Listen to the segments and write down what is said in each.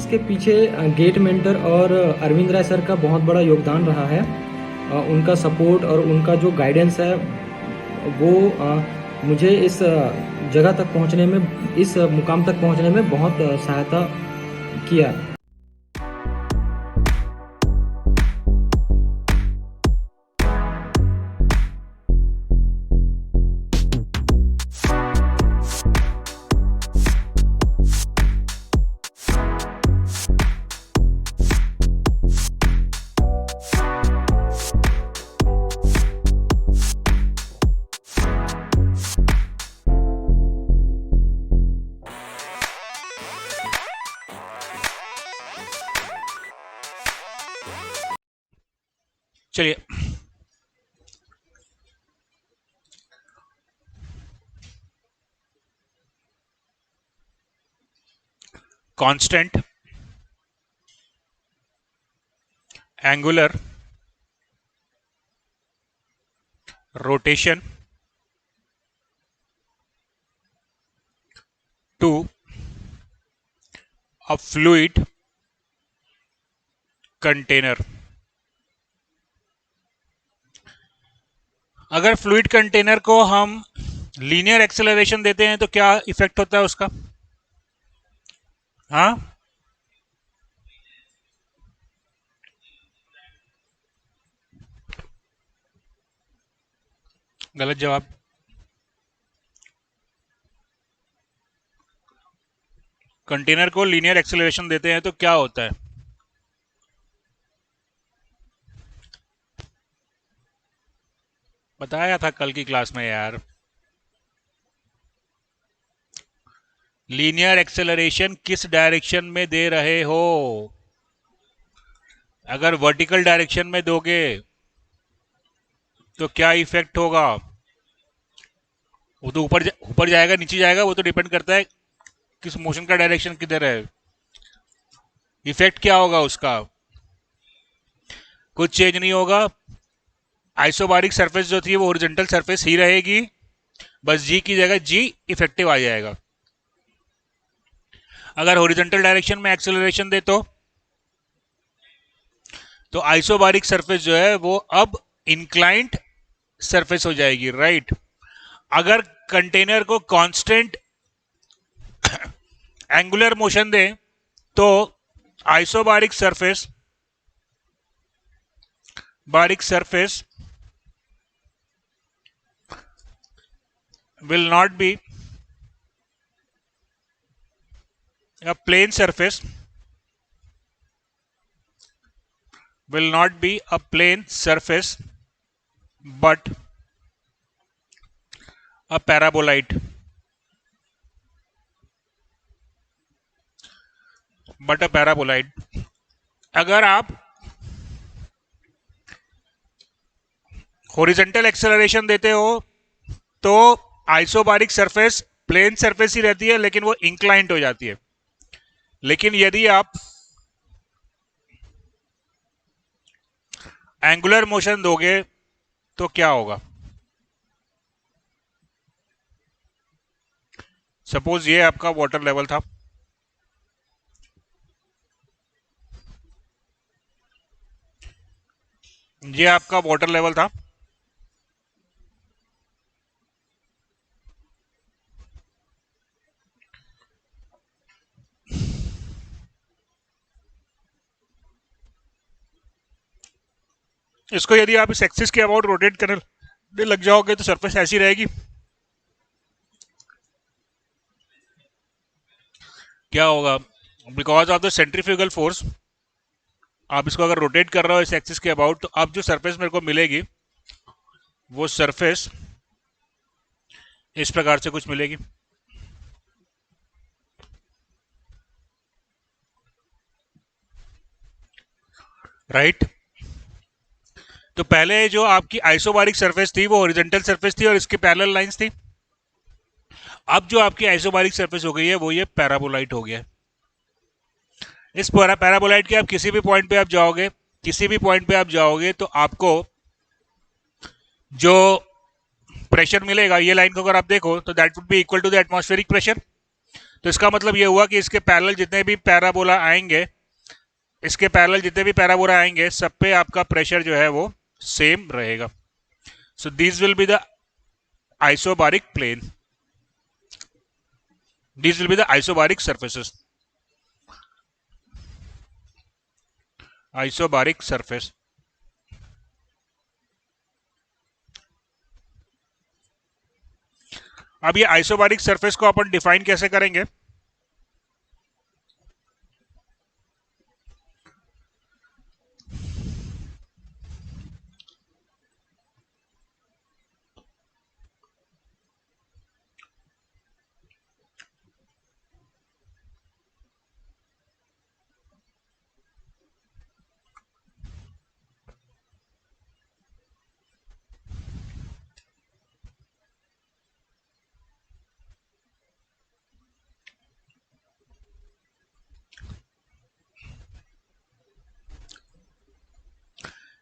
इसके पीछे gate mentor और अरविंद राय सर का बहुत बड़ा योगदान रहा है। उनका सपोर्ट और उनका जो गाइडेंस है वो मुझे इस जगह तक पहुंचने में, इस मुकाम तक पहुंचने में बहुत सहायता किया। चलिए, constant angular rotation to a fluid container. अगर फ्लूइड कंटेनर को हम लीनियर एक्सेलरेशन देते हैं तो क्या इफेक्ट होता है उसका? हाँ, गलत जवाब। कंटेनर को लीनियर एक्सेलरेशन देते हैं तो क्या होता है? बताया था कल की क्लास में यार। लीनियर एक्सेलरेशन किस डायरेक्शन में दे रहे हो? अगर वर्टिकल डायरेक्शन में दोगे तो क्या इफेक्ट होगा? वो तो ऊपर जाएगा नीचे जाएगा, वो तो डिपेंड करता है किस मोशन का डायरेक्शन किधर है। इफेक्ट क्या होगा उसका? कुछ चेंज नहीं होगा। आइसोबारिक सरफेस जो थी वो ओरिजेंटल सरफेस ही रहेगी, बस जी की जगह जी इफेक्टिव आ जाएगा। अगर हॉरिजॉन्टल डायरेक्शन में एक्सेलरेशन दे तो आइसोबारिक सरफेस जो है वो अब इंक्लाइंट सरफेस हो जाएगी, राइट। अगर कंटेनर को कांस्टेंट एंगुलर मोशन दे तो isobaric surface will not be a plane surface, but a paraboloid. अगर आप हॉरिजॉन्टल एक्सेलरेशन देते हो तो आइसोबारिक सरफेस प्लेन सरफेस ही रहती है, लेकिन वो इंक्लाइंट हो जाती है। लेकिन यदि आप एंगुलर मोशन दोगे तो क्या होगा? सपोज ये आपका वाटर लेवल था, ये आपका वाटर लेवल था। इसको यदि आप इस एक्सिस के अबाउट रोटेट करने लग जाओगे तो सरफेस ऐसी रहेगी। क्या होगा? Because of the centrifugal force आप इसको अगर रोटेट कर रहे हो इस एक्सिस के अबाउट, तो अब जो सरफेस मेरे को मिलेगी वो सरफेस इस प्रकार से कुछ मिलेगी, राइट। तो पहले जो आपकी आइसोबारिक सरफेस थी वो हॉरिजॉन्टल सरफेस थी और इसकी पैरेलल लाइंस थी। अब जो आपकी आइसोबारिक सरफेस हो गई है वो ये पैराबोलाइट हो गया। इस पैराबोलाइट के आप किसी भी पॉइंट पे आप जाओगे तो आपको जो प्रेशर मिलेगा, ये लाइन को अगर आप देखो तो that would be equal to the atmospheric pressure. तो इसका मतलब ये हुआ कि इसके पैरेलल जितने भी पैराबोला आएंगे, इसके पैरेलल जितने भी पैराबोला आएंगे, सब पे आपका प्रेशर जो है वो सेम रहेगा. So this will be the isobaric plane. These will be the isobaric surfaces. Isobaric surface. अब ये आइसोबारिक सरफेस को अपन डिफाइन कैसे करेंगे?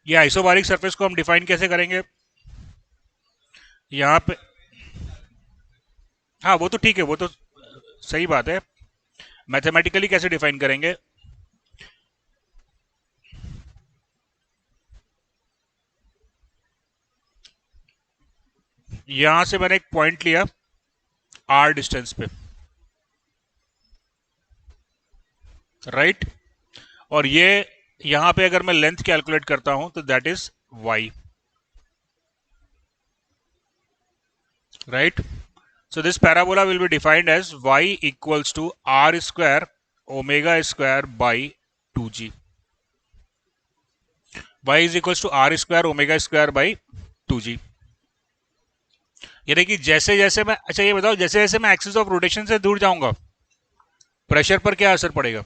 ये आइसोबारिक सरफेस को हम डिफाइन कैसे करेंगे? यहां पे, हाँ वो तो ठीक है, वो तो सही बात है. मैथमेटिकली कैसे डिफाइन करेंगे? यहां से मैंने एक पॉइंट लिया आर डिस्टेंस पे, राइट? और ये यहां पे अगर मैं लेंथ कैलकुलेट करता हूं तो that is y, right? So this parabola will be defined as y equals to r square omega square by 2g. Y is equals to r square omega square by 2g. यानी कि जैसे जैसे मैं, अच्छा ये बताओ, जैसे जैसे मैं एक्सिस ऑफ रोटेशन से दूर जाऊंगा, प्रेशर पर क्या असर पड़ेगा?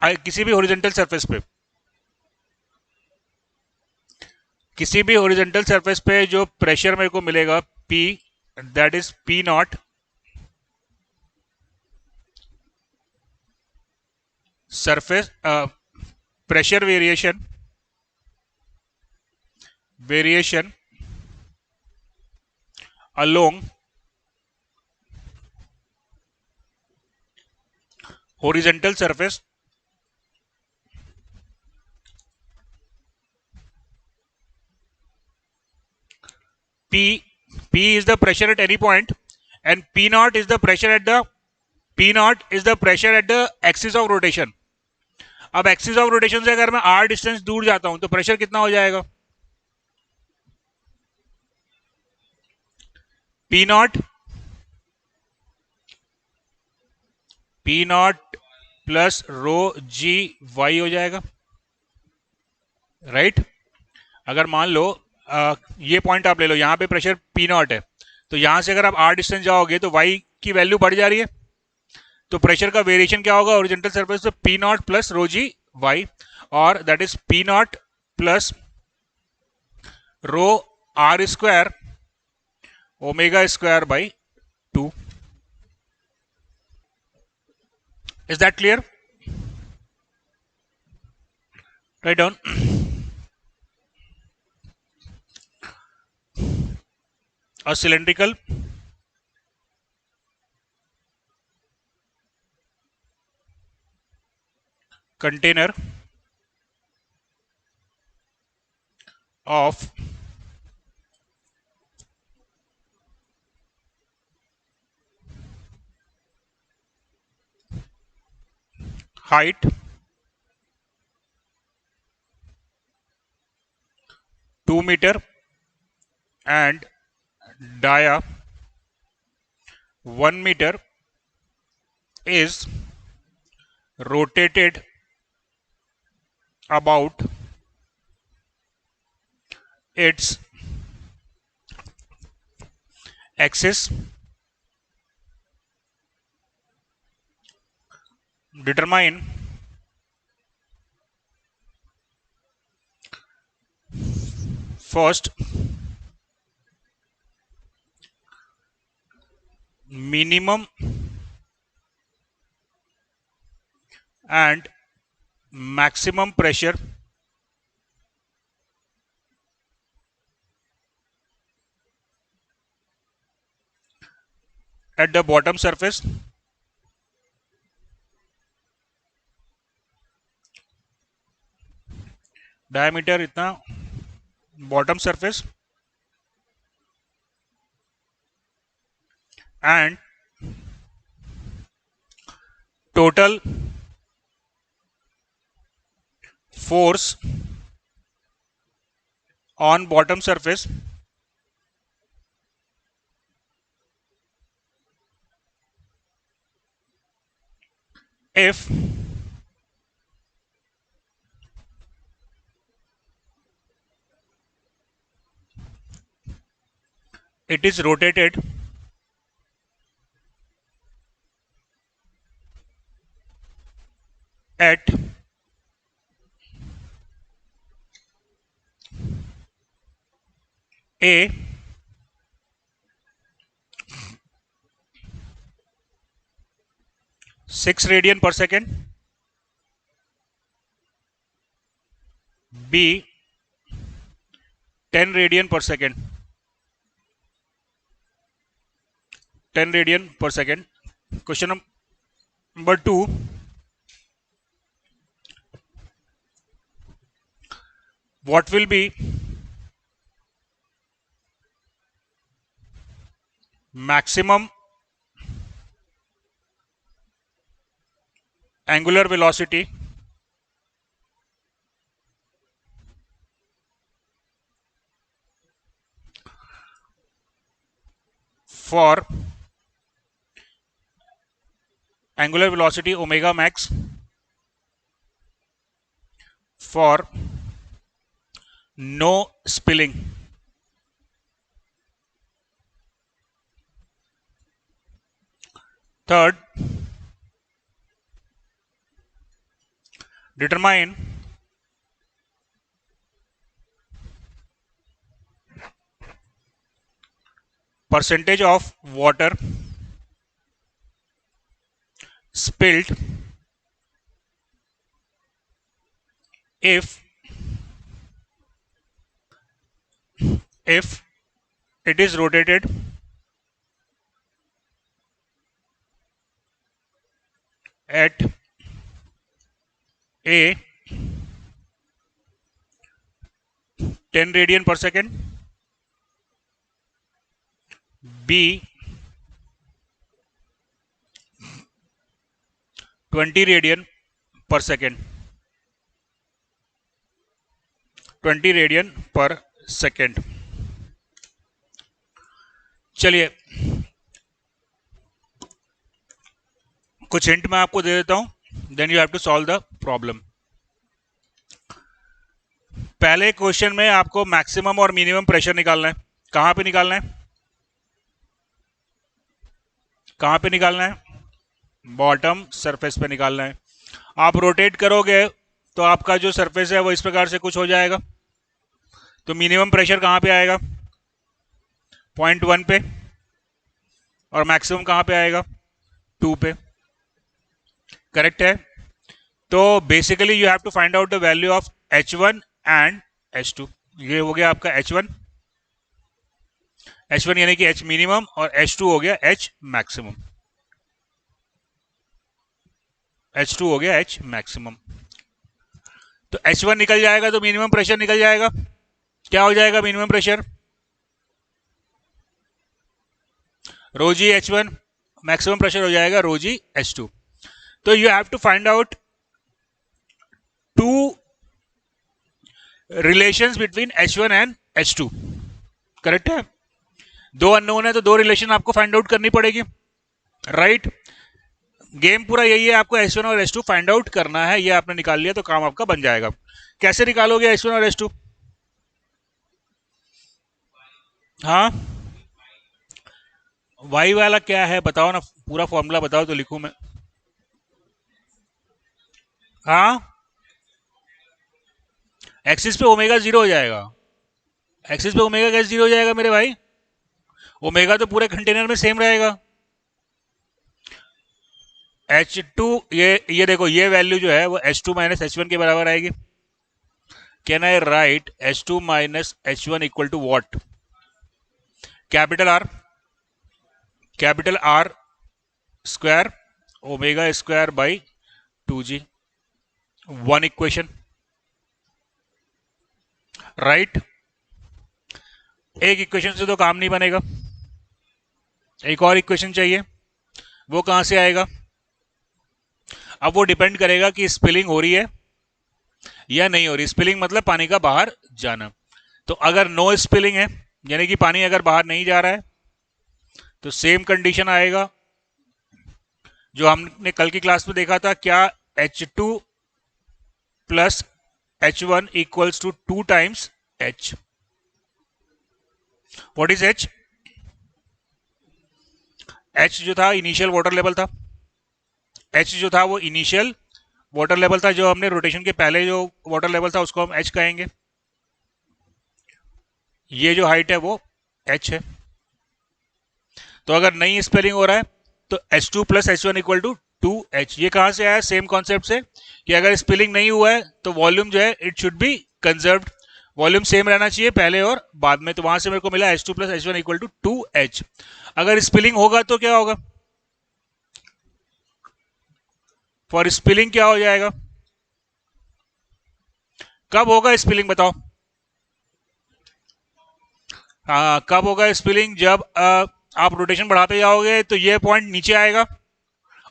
किसी भी हॉरिजॉन्टल सरफेस पे, किसी भी हॉरिजॉन्टल सरफेस पे जो प्रेशर मेरे को मिलेगा P, that is P not surface pressure variation along horizontal surface P is the pressure at any point, and P naught is the pressure at the axis of rotation. अब axis of rotation से अगर मैं r distance दूर जाता हूं तो pressure कितना हो जाएगा? P not plus rho g y हो जाएगा, राइट? अगर मान लो ये पॉइंट आप ले लो, यहां पे प्रेशर P नॉट है, तो यहां से अगर आप r डिस्टेंस जाओगे तो y की वैल्यू बढ़ जा रही है, तो प्रेशर का वेरिएशन क्या होगा ओरिजेंटल सरफेस पे? P not plus rho g y, और that is P not plus rho r square omega square by 2. Is that clear? Write down. A cylindrical container of height 2 meter and dia 1 meter is rotated about its axis. Determine first minimum and maximum pressure at the bottom surface, diameter इतना bottom surface, and total force on bottom surface if it is rotated at a 6 radian per second, b 10 radian per second, 10 radian per second. Question number 2, what will be maximum angular velocity for angular velocity omega max for no spilling. Third, determine percentage of water spilled if it is rotated at a 10 radian per second, b 20 radian per second, 20 radian per second. चलिए कुछ hint मैं आपको दे देता हूं, then you have to solve the problem. पहले question में आपको मैक्सिमम और मिनिमम प्रेशर निकालना है. कहां पे निकालना है? कहां पे निकालना है? बॉटम सरफेस पे निकालना है. आप रोटेट करोगे तो आपका जो सरफेस है वो इस प्रकार से कुछ हो जाएगा. तो मिनिमम प्रेशर कहां पे आएगा? 0.1 पे. और मैक्सिमम कहां पे आएगा? 2 पे. करेक्ट है. तो basically you have to find out the value of H1 and H2. ये हो गया आपका H1 यानी कि H मिनिमम, और H2 हो गया H मैक्सिमम. H2 हो गया H मैक्सिमम. तो H1 निकल जाएगा तो मिनिमम प्रेशर निकल जाएगा. क्या हो जाएगा minimum pressure? Rho g H1. Maximum pressure हो जाएगा रो जी H2. तो you have to find out two relations between H1 and H2. Correct है. दो अननोन है तो दो रिलेशन आपको फाइंड आउट करनी पड़ेगी. राइट. गेम पूरा यही है, आपको H1 और H2 फाइंड आउट करना है. ये आपने निकाल लिया तो काम आपका बन जाएगा. कैसे निकालोगे H1 और H2? हाँ, वाई वाला क्या है बताओ ना, पूरा फॉर्मूला बताओ तो लिखूं मैं. हाँ, एक्सिस पे ओमेगा 0 हो जाएगा. एक्सिस पे ओमेगा कैसे 0 हो जाएगा मेरे भाई? ओमेगा तो पूरे कंटेनर में सेम रहेगा. H2, ये देखो, ये वैल्यू जो है वो H2 माइनस H1 के बराबर आएगी. Can I write H2 minus H1 equal to what? Capital R. Capital R square omega square by 2g, one equation, right. एक इक्वेशन से तो काम नहीं बनेगा, एक और इक्वेशन चाहिए। वो कहां से आएगा? अब वो डिपेंड करेगा कि स्पिलिंग हो रही है या नहीं हो रही। स्पिलिंग मतलब पानी का बाहर जाना। तो अगर नो स्पिलिंग है, यानी कि पानी अगर बाहर नहीं जा रहा है, तो सेम कंडीशन आएगा जो हमने कल की क्लास में देखा था। क्या H2 plus H1 equals to 2 times H। What is H? H जो था इनिशियल वाटर लेवल था। H जो था वो इनिशियल वाटर लेवल था, जो हमने रोटेशन के पहले जो वाटर लेवल था उसको हम H कहेंगे। ये जो हाइट है वो H है। तो अगर नई स्पेलिंग हो रहा है तो H2 plus H1 equal to 2H। ये कहां से आया? सेम कॉन्सेप्ट से कि अगर स्पेलिंग नहीं हुआ है तो वॉल्यूम जो है it should be conserved, volume same रहना चाहिए पहले और बाद में। तो वहां से मेरे को मिला H2 plus H1 equal to 2H। अगर स्पेलिंग होगा तो क्या होगा? फॉर स्पेलिंग क्या हो जाएगा? कब होगा स्पेलिंग बताओ? हाँ, कब होगा स्पेलिंग? जब आप रोटेशन बढ़ाते जाओगे तो ये पॉइंट नीचे आएगा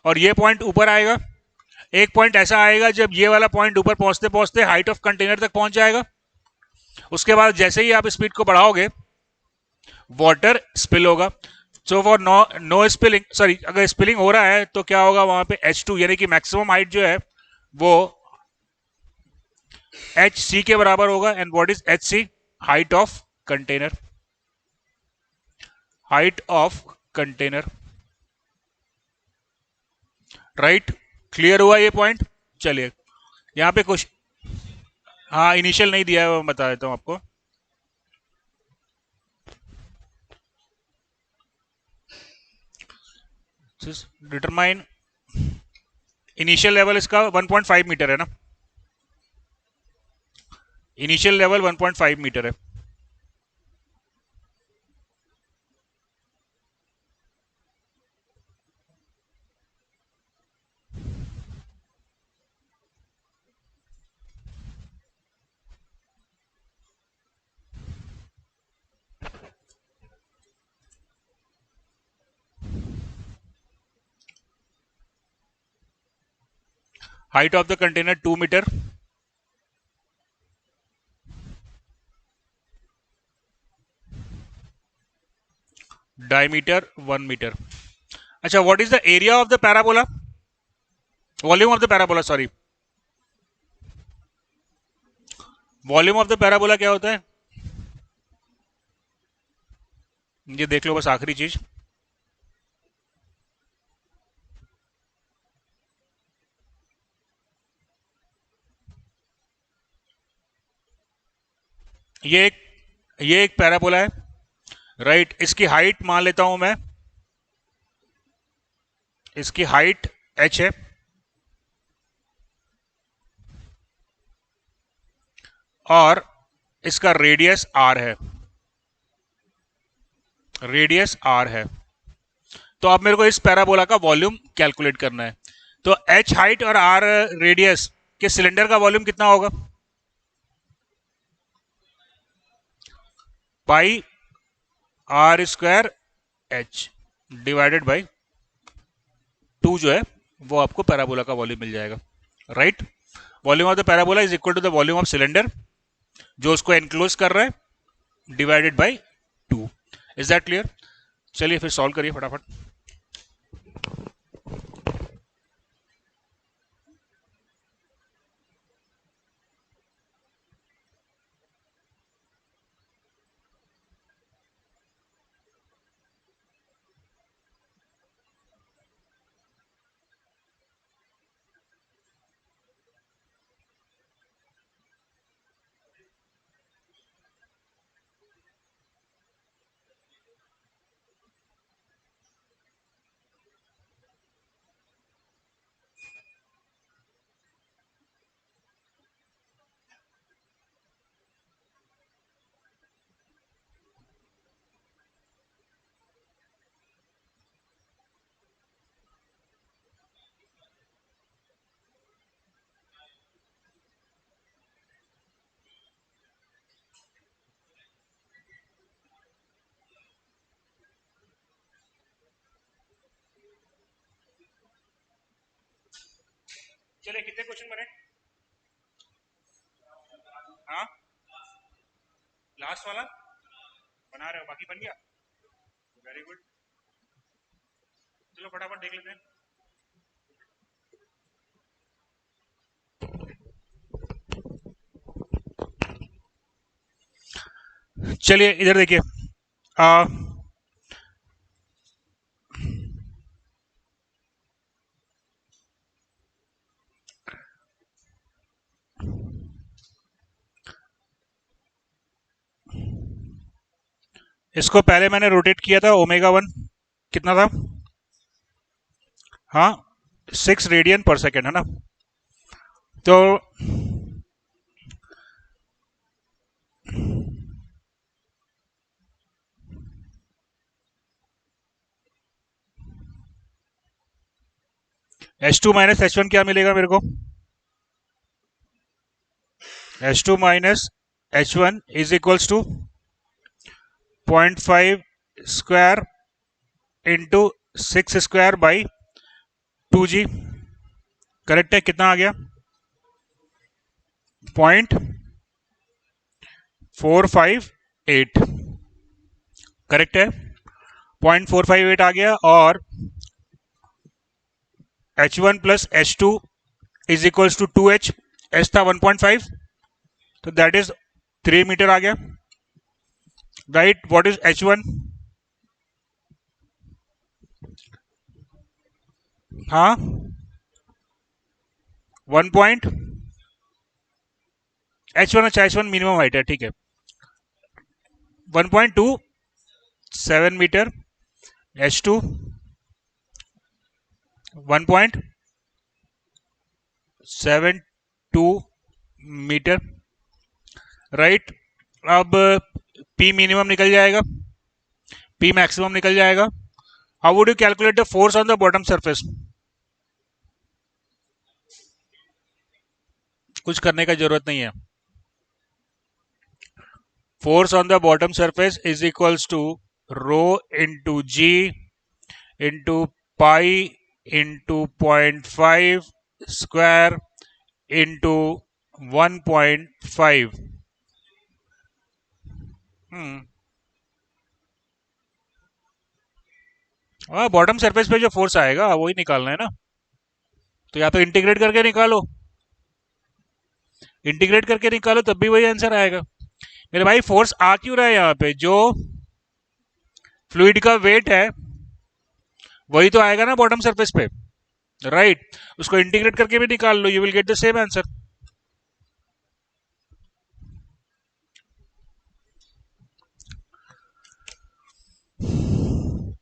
और ये पॉइंट ऊपर आएगा। एक पॉइंट ऐसा आएगा जब ये वाला पॉइंट ऊपर पहुंचते पहुंचते हाइट ऑफ कंटेनर तक पहुंच जाएगा। उसके बाद जैसे ही आप स्पीड को बढ़ाओगे वाटर स्पिल होगा। So for no no spilling, sorry, अगर स्पिलिंग हो रहा है तो क्या होगा वहां पे? H2 यानी कि मैक्सिमम हाइट जो है वो HC के बराबर होगा। And what is HC? Height of container, height of container, right. Clear हुआ ये पॉइंट? चलिए यहां पे कुछ, हाँ इनिशियल नहीं दिया है, मैं बता देता हूं आपको। डिटरमाइन इनिशियल लेवल इसका 1.5 मीटर है ना। इनिशियल लेवल 1.5 मीटर है। Height of the container 2 metre, diameter 1 metre. अच्छा, what is the area of the parabola? Volume of the parabola, sorry, volume of the parabola क्या होता है? ये देख लो बस, आखिरी चीज। ये एक ये एक पैराबोला है, राइट। इसकी हाइट मान लेता हूं मैं, इसकी हाइट h है और इसका रेडियस r है, रेडियस r है। तो अब मेरे को इस पैराबोला का वॉल्यूम कैलकुलेट करना है। तो h हाइट और r रेडियस के सिलेंडर का वॉल्यूम कितना होगा? पाई r square h divided by 2 जो है वो आपको पैराबोला का वॉल्यूम मिल जाएगा, right. Volume of the parabola is equal to the volume of cylinder जो उसको एनक्लोज कर रहा है, divided by 2। Is that clear? चलिए फिर सॉल्व करिए फटाफट। चलिए कितने क्वेश्चन बने? हाँ, लास्ट वाला बना रहे हो, बाकी बन गया। वेरी गुड, चलो फटाफट देख लेते हैं। चलिए इधर देखिए, इसको पहले मैंने रोटेट किया था, ओमेगा 1 कितना था? हाँ, 6 रेडियन पर सेकेंड है ना। तो H2 माइनस H1 क्या मिलेगा मेरे को? H2 minus H1 is equals to 0.5 square into 6 square by 2g। Correct है? कितना आ गया? 0.458। करेक्ट है, 0.458 आ गया। और H1 plus H2 is equals to 2H, H था 1.5, तो दैट इज 3 मीटर आ गया। Right, what is H1? हाँ, 1 पॉइंट H1, अच्छा H1 मिनिमम हाइट है, ठीक है। 1.27 मीटर, H2 1.72 मीटर। राइट, अब P मिनिमम निकल जाएगा, P मैक्सिमम निकल जाएगा। How would you calculate the force on the bottom surface? कुछ करने का जरूरत नहीं है। Force on the bottom surface is equals to rho into g into pi into 0.5 square into 1.5। Bottom surface पे जो फोर्स आएगा वही निकालना है ना। तो या तो इंटीग्रेट करके निकालो, इंटीग्रेट करके निकालो तब भी वही आंसर आएगा। मेरे भाई फोर्स आ क्यों रहा है यहाँ पे? जो फ्लूइड का वेट है वही तो आएगा ना बॉटम सरफेस पे। राइट, उसको इंटीग्रेट करके भी निकाल लो, you will get the same answer.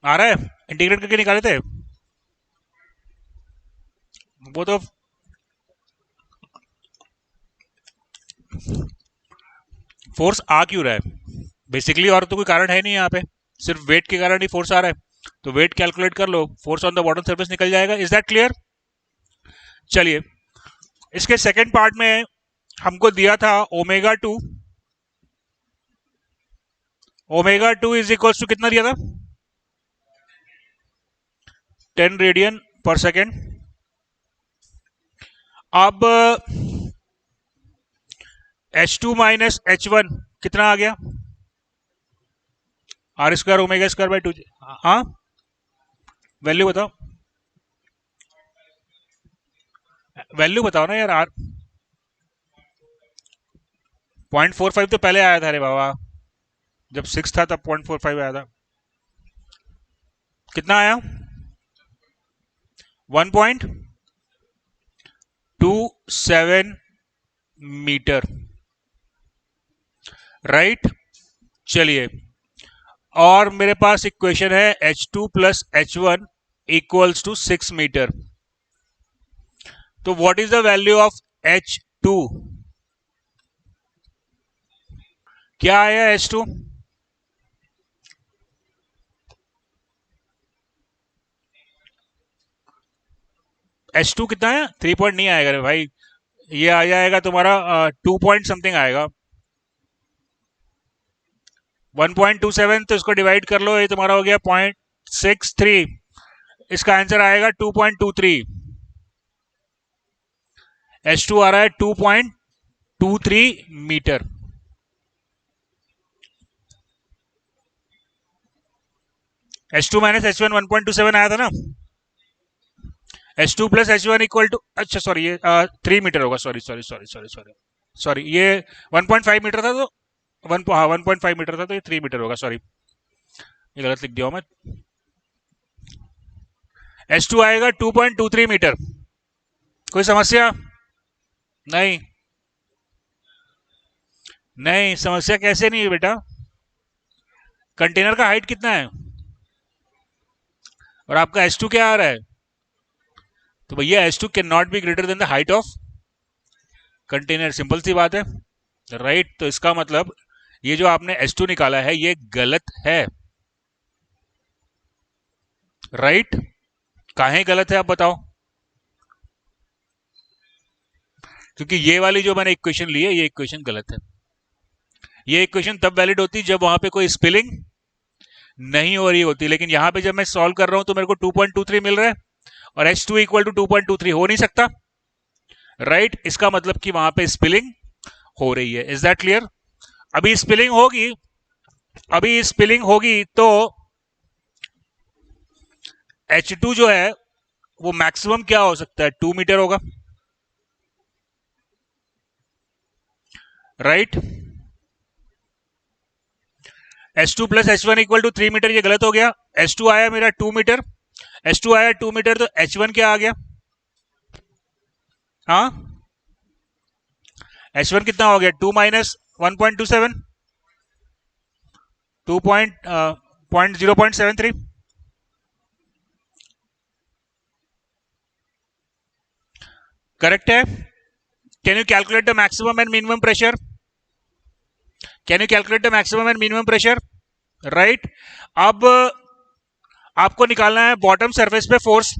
आ रहा है? इंटीग्रेट करके निकाले थे वो तो। फोर्स आ क्यों रहा है बेसिकली? और तो कोई कारण है नहीं यहाँ पे, सिर्फ वेट के कारण ही फोर्स आ रहा है। तो वेट कैलकुलेट कर लो, force on the bottom surface निकल जाएगा। Is that clear? चलिए, इसके सेकेंड पार्ट में हमको दिया था omega 2। Omega 2 is equals to कितना दिया था? 10 रेडियन पर सेकेंड। अब H2 माइनस H1 कितना आ गया? R square omega square by 2। हाँ, वैल्यू बताओ, वैल्यू बताओ ना यार। आर 0.45 तो पहले आया था रे बाबा, जब 6 था तब 0.45 आया था। कितना आया? 1.27 मीटर। राइट, चलिए, और मेरे पास इक्वेशन है H2 plus H1 equals to 6 metre. तो what is the value of H2? क्या आया H2? H2 कितना है? 3 पॉइंट नहीं आएगा रे भाई, ये आ जाएगा तुम्हारा 2 पॉइंट समथिंग आएगा। 1.27, तो इसको डिवाइड कर लो, ये तुम्हारा हो गया 0.63। इसका आंसर आएगा 2.23। H2 आ रहा है 2.23 मीटर। H2 माइनस H1 1.27 आया था ना। H2 plus H1 equal to, अच्छा सॉरी ये 3 मीटर होगा, sorry sorry sorry sorry sorry sorry, ये 1.5 मीटर था तो 1.5 मीटर था तो ये 3 मीटर होगा, सॉरी ये गलत लिख दिया मैं। H2 आएगा 2.23 मीटर। कोई समस्या? नहीं नहीं, समस्या कैसे नहीं है बेटा? कंटेनर का हाइट कितना है और आपका H2 क्या आ रहा है? तो भैया H2 can not be greater than the height of container, simple सी बात है, राइट। तो इसका मतलब ये जो आपने H2 निकाला है ये गलत है, राइट। काहे गलत है आप बताओ? क्योंकि ये वाली जो मैंने इक्वेशन ली है ये इक्वेशन गलत है। ये इक्वेशन तब वैलिड होती जब वहां पे कोई स्पिलिंग नहीं हो रही होती, लेकिन यहां पे जब मैं सॉल्व कर रहा हूं तो मेरे को 2.23 मिल रहा है और H2 इक्वल टू 2.23 हो नहीं सकता, राइट। इसका मतलब कि वहां पे स्पिलिंग हो रही है। Is that clear? अभी स्पिलिंग होगी, अभी स्पिलिंग होगी तो H2 जो है वो मैक्सिमम क्या हो सकता है? 2 मीटर होगा, right. H2 plus H1 equal to 3 metre, ये गलत हो गया। H2 आया मेरा 2 मीटर, H2 आया 2 मीटर तो H1 क्या आ गया? हाँ, H1 कितना हो गया? 2 माइनस 1.27, 0.73। करेक्ट है। Can you calculate the maximum and minimum pressure? Can you calculate the maximum and minimum pressure, right. अब आपको निकालना है बॉटम सरफेस पे फोर्स,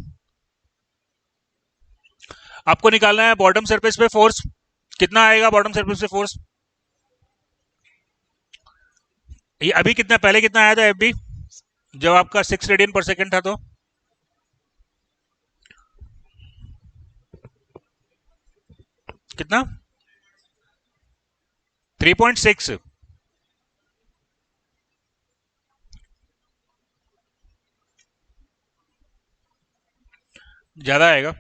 आपको निकालना है बॉटम सरफेस पे फोर्स। कितना आएगा बॉटम सरफेस पे फोर्स? ये अभी कितना, पहले कितना आया था एफ बी जब आपका 6 रेडियन पर सेकेंड था? तो कितना? 3.6। ज्यादा आएगा,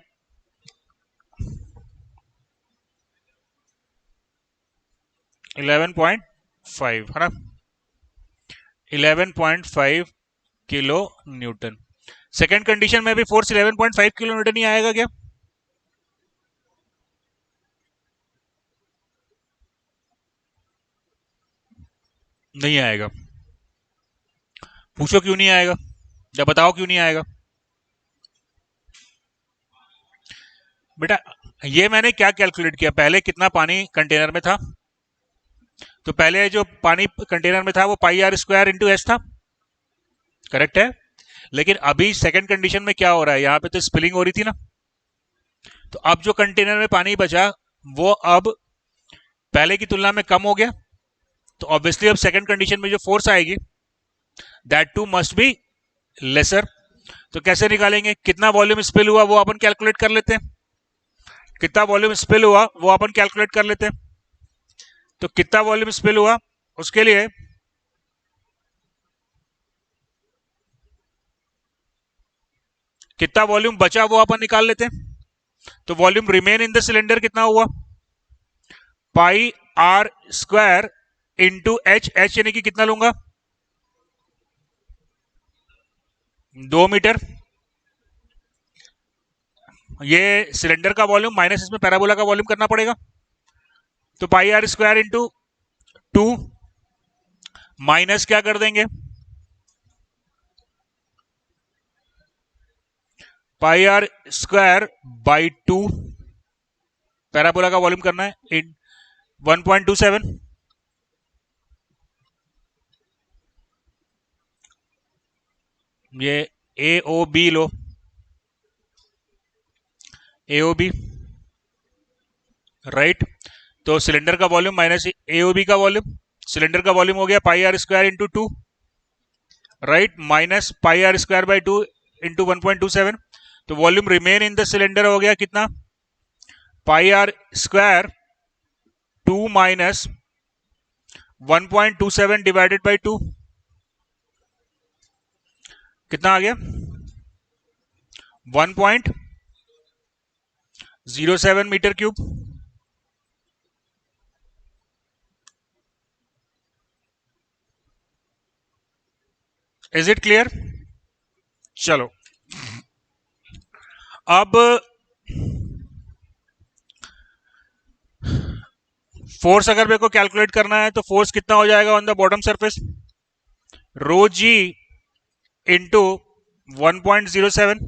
11.5 है ना, 11.5 किलो न्यूटन। सेकेंड कंडीशन में भी फोर्स 11.5 किलो न्यूटन ही आएगा क्या? नहीं आएगा। पूछो क्यों नहीं आएगा, या बताओ क्यों नहीं आएगा? बेटा ये मैंने क्या कैलकुलेट किया, पहले कितना पानी कंटेनर में था? तो पहले जो पानी कंटेनर में था वो पाई आर स्क्वायर इंटू एच था, करेक्ट है। लेकिन अभी सेकंड कंडीशन में क्या हो रहा है, यहां पे तो स्पिलिंग हो रही थी ना, तो अब जो कंटेनर में पानी बचा वो अब पहले की तुलना में कम हो गया, तो ऑब्वियसली अब सेकंड कंडीशन में जो फोर्स आएगी that too must be lesser. तो कैसे निकालेंगे? कितना वॉल्यूम स्पिल हुआ वो अपन कैलकुलेट कर लेते हैं, कितना वॉल्यूम स्पिल हुआ वो अपन कैलकुलेट कर लेते हैं। तो कितना वॉल्यूम स्पिल हुआ उसके लिए कितना वॉल्यूम बचा वो अपन निकाल लेते हैं। तो volume remain in the cylinder कितना हुआ? Pi R square into H, H यानी कि कितना लूंगा? 2 मीटर। ये सिलेंडर का वॉल्यूम माइनस इसमें पैराबोला का वॉल्यूम करना पड़ेगा, तो pi R square into 2 minus क्या कर देंगे? Pi R square by 2, parabola का वॉल्यूम करना है, इन 1.27। ये ए ओ बी लो, ए ओ बी, राइट। तो सिलेंडर का वॉल्यूम माइनस ए ओ बी का वॉल्यूम, सिलेंडर का वॉल्यूम हो गया pi R square into 2, right, minus pi R square by 2 into 1.27। तो volume remain in the cylinder हो गया कितना? Pi R square 2 minus 1.27 divided by 2 कितना आ गया 1.07 metre cube. Is it clear? चलो अब फोर्स अगर मेरे को कैलकुलेट करना है तो फोर्स कितना हो जाएगा on the bottom surface, rho g into 1.07,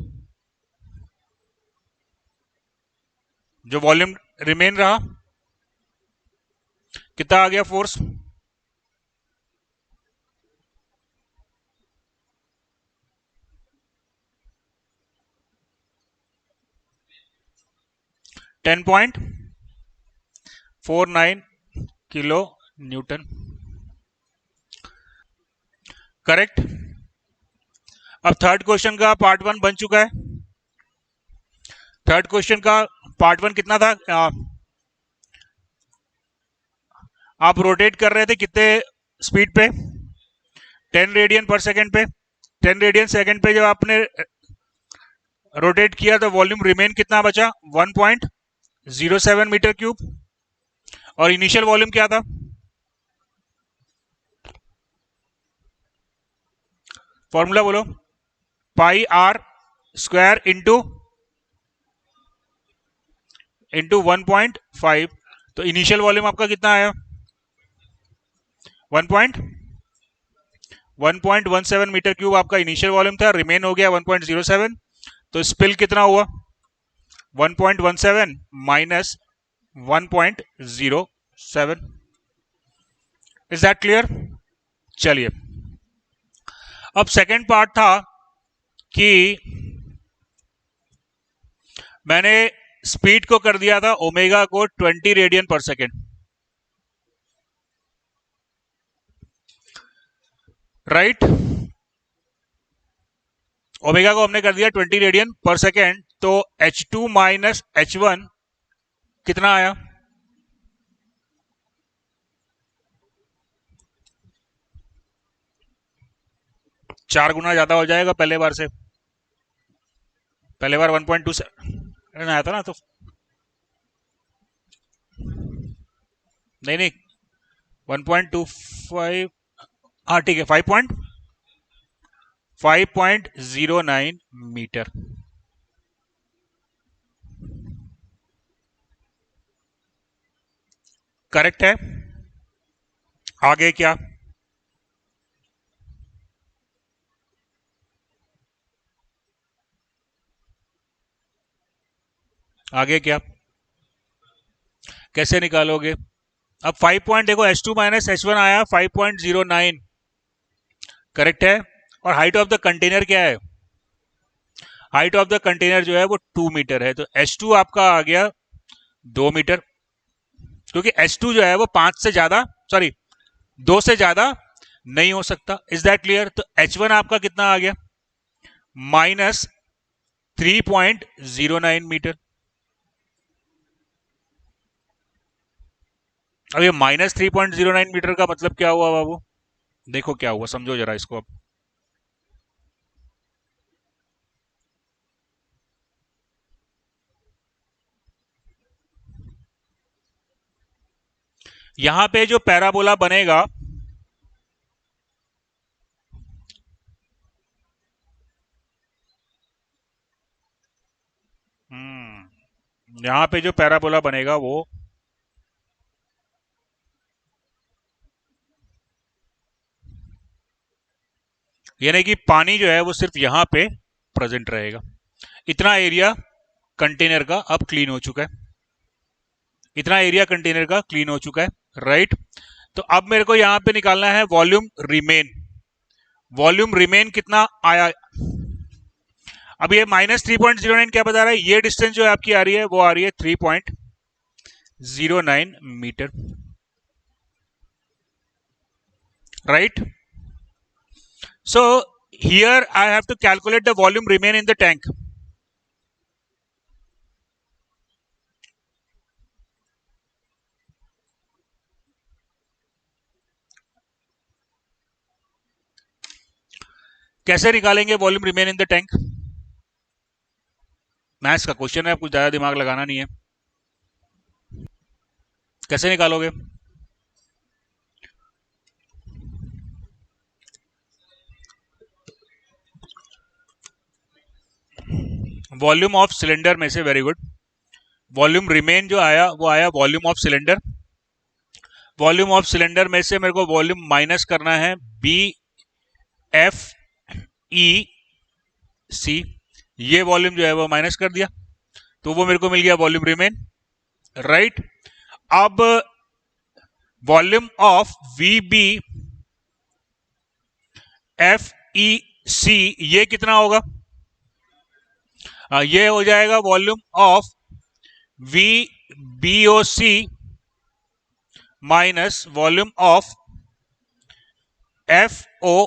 जो वॉल्यूम रिमेन रहा, कितना आ गया फोर्स 10.49 किलो न्यूटन। करेक्ट। अब थर्ड क्वेश्चन का पार्ट वन बन चुका है। थर्ड क्वेश्चन का पार्ट वन कितना था, आप रोटेट कर रहे थे कितने स्पीड पे, 10 रेडियन पर सेकेंड पे। 10 रेडियन सेकेंड पे जब आपने रोटेट किया तो वॉल्यूम रिमेन कितना बचा 1.07 मीटर क्यूब, और इनिशियल वॉल्यूम क्या था, फॉर्मूला बोलो, पाई आर स्क्वायर इंटू 1.5, तो इनिशियल वॉल्यूम आपका कितना आया 1.17 मीटर क्यूब आपका इनिशियल वॉल्यूम था, रिमेन हो गया 1.07, तो स्पिल कितना हुआ 1.17 माइनस 1.07। Is that clear? चलिए अब सेकेंड पार्ट था कि मैंने स्पीड को कर दिया था ओमेगा को 20 रेडियन पर सेकेंड, राइट। ओमेगा को हमने कर दिया 20 रेडियन पर सेकेंड, तो H2 माइनस H1 कितना आया 4 गुना ज्यादा हो जाएगा पहले बार से। पहले बार 1.27 आया था ना, तो नहीं 1.25, हाँ ठीक है 5.09 मीटर। करेक्ट है। आगे क्या, आगे क्या कैसे निकालोगे? अब 5 पॉइंट देखो, H2 माइनस H1 आया 5.09, करेक्ट है। और हाइट ऑफ द कंटेनर क्या है, हाइट ऑफ द कंटेनर जो है वो 2 मीटर है, तो H2 आपका आ गया 2 मीटर, क्योंकि H2 जो है वो 5 से ज्यादा, सॉरी 2 से ज्यादा नहीं हो सकता। Is that clear? तो H1 आपका कितना आ गया माइनस 3.09 मीटर। अब ये माइनस 3.09 मीटर का मतलब क्या हुआ बाबू, देखो क्या हुआ, समझो जरा इसको। अब यहां पे जो पैराबोला बनेगा, यहां पे जो पैराबोला बनेगा वो यानी कि पानी जो है वो सिर्फ यहां पे प्रेजेंट रहेगा। इतना एरिया कंटेनर का अब क्लीन हो चुका है, इतना एरिया कंटेनर का क्लीन हो चुका है, राइट। तो अब मेरे को यहां पे निकालना है वॉल्यूम रिमेन। वॉल्यूम रिमेन कितना आया, अब ये माइनस 3.09 क्या बता रहा है, ये डिस्टेंस जो आपकी आ रही है वो आ रही है 3.09 metre, right. So here I have to calculate the volume remain in the tank. कैसे निकालेंगे volume remain in the tank? Maths का क्वेश्चन है, कुछ ज्यादा दिमाग लगाना नहीं है। कैसे निकालोगे? वॉल्यूम ऑफ सिलेंडर में से, वेरी गुड, वॉल्यूम रिमेन जो आया वो आया volume of cylinder. Volume of cylinder में से मेरे को वॉल्यूम माइनस करना है बी एफ ई सी, ये वॉल्यूम जो है वो माइनस कर दिया, तो वो मेरे को मिल गया वॉल्यूम रिमेन, राइट। अब volume of V B F E C ये कितना होगा? ये हो जाएगा volume of V B O C minus volume of F O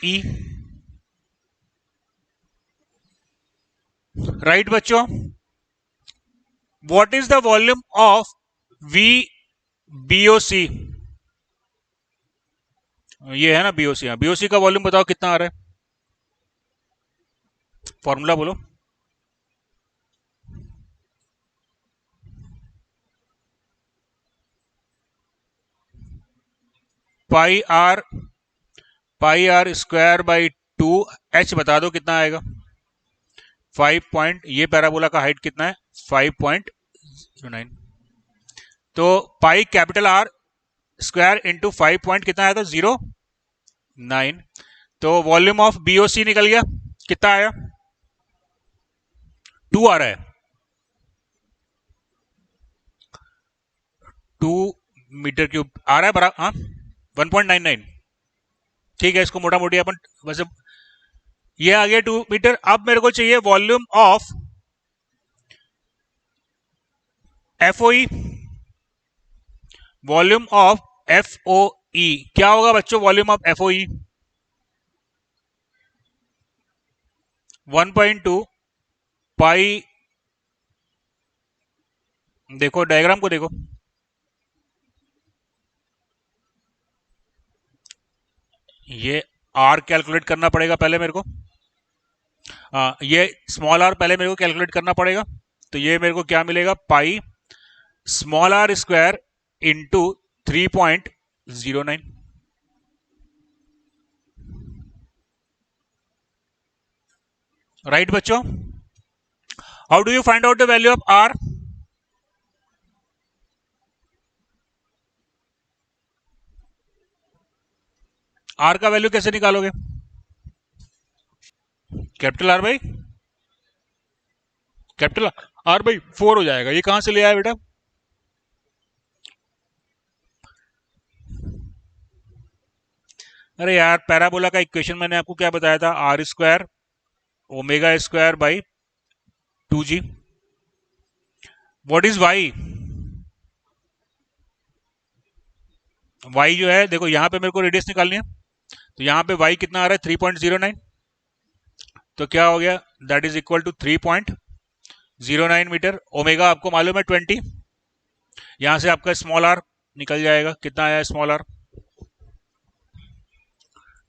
E, right बच्चों। What is the volume of V B O C? ये है ना बीओसी, बीओसी का वॉल्यूम बताओ कितना आ रहा है, फॉर्मूला बोलो। पाई आर स्क्वायर बाई 2 एच बता दो कितना आएगा? 5 पॉइंट, ये पैराबोला का हाइट कितना है? 5.09। तो pi capital R square into 5 point कितना आया था? 0.9। तो वॉल्यूम ऑफ बीओसी निकल गया, कितना आया? 2 आ रहा है, 2 मीटर क्यूब आ रहा है बराबर, हाँ 1.99। ठीक है, इसको मोटा मोटी अपन वैसे ये आ गया 2 मीटर। अब मेरे को चाहिए वॉल्यूम ऑफ एफओई, वॉल्यूम ऑफ एफओई क्या होगा बच्चों? वॉल्यूम ऑफ एफओई 1.2 पाई, देखो डायग्राम को देखो, ये आर कैलकुलेट करना पड़ेगा पहले मेरे को, ये स्मॉल आर पहले मेरे को कैलकुलेट करना पड़ेगा। तो ये मेरे को क्या मिलेगा? Pi small R square into 3.09, right बच्चों। How do you find out the value of R? R का वैल्यू कैसे निकालोगे? Capital R by capital R by 4 हो जाएगा। ये कहां से ले आया बेटा? अरे यार, पैराबोला का इक्वेशन मैंने आपको क्या बताया था? R square omega square by 2g। What is y? Y जो है, देखो यहां पे मेरे को रेडियस निकालनी है, तो यहां पे वाई कितना आ रहा है? 3.09। तो क्या हो गया? That is equal to 3.09 metre. Omega आपको मालूम है 20, यहां से आपका स्मॉल आर निकल जाएगा। कितना आया स्मॉल आर?